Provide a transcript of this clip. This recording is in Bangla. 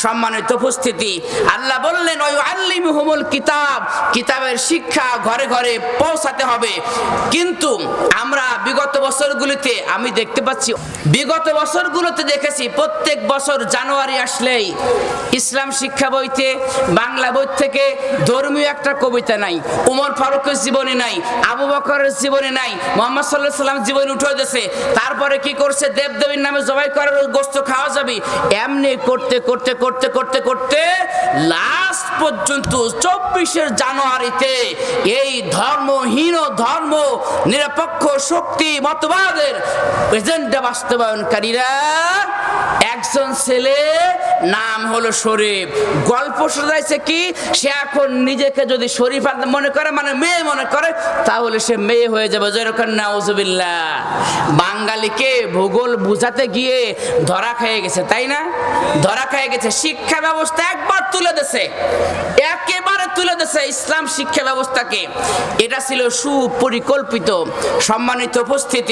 সম্মানিত উপস্থিতি, আল্লাহ বললেন ওয়ায়ুআল্লিমুহুমুল কিতাব, কিতাবের শিক্ষা ঘরে ঘরে পৌঁছাতে হবে। কিন্তু আমরা বিগত বছরগুলিতে আমি দেখতে পাচ্ছি, বিগত বছরগুলোতে দেখেছি প্রত্যেক বছর জানুয়ারি আসলেই ইসলাম শিক্ষা বইতে বাংলা বই থেকে ধর্মীয় একটা কবিতা নাই, উমর ফারুকের জীবনী নাই, আবু বকরের জীবনী নাই, মুহাম্মদ সাল্লাল্লাহু আলাইহি ওয়াসাল্লাম জীবনী উঠে দিয়েছে। তারপরে কি করছে, দেবদেবীর নামে জবাই করার গোশত খাওয়া যাবে, এমনি করতে করতে করতে করতে করতে লাস্ট পর্যন্ত 24 জানুয়ারিতে এই ধর্মহীন ধর্ম নিরপেক্ষ শক্তি মতবাদের এজেন্ডা বাস্তবায়নকারীরা একজন ছেলে, নাম হলো শরীফ। গল্প শোনাইছে কি, সে এখন নিজেকে যদি শরীফ মনে করে, মানে মেয়ে মনে করে, তাহলে সে মেয়ে হয়ে যাবে। যেরকম নাউজুবিল্লাহ। বাঙালিকে ভূগোল বুঝাতে গিয়ে ধরা খেয়ে গেছে, তাই না? ধরা খেয়ে গেছে। শিক্ষা ব্যবস্থা একবার তুলে দিয়েছে, একেবারে তুলে দিয়েছে ইসলাম শিক্ষা ব্যবস্থাকে। এটা ছিল সুপরিকল্পিত। সম্মানিত উপস্থিতি।